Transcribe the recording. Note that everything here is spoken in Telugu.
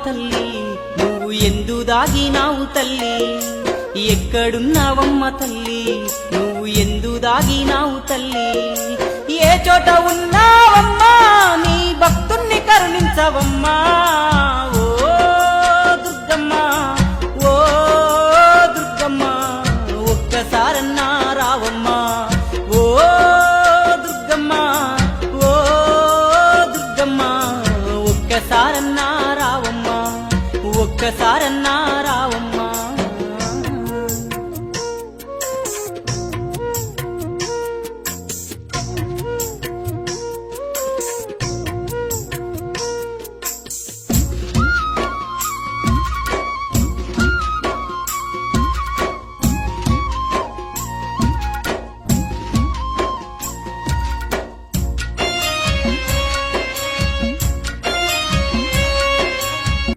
తల్లి నువ్వు ఎందు దాగినావు తల్లి ఎక్కడున్నావమ్మ తల్లి నువ్వు ఎందు దాగినావు తల్లి ఏ చోట ఉన్నావమ్మా నీ భక్తుణ్ణి కరుణించవమ్మా ఓ దుర్గమ్మ ఓ దుర్గమ్మ ఒక్కసారన్నా రావమ్మా ఓ దుర్గమ్మ ఓ దుర్గమ్మ ఒక్కసారన్నా రావమ్మా ఒక్కసారన్నా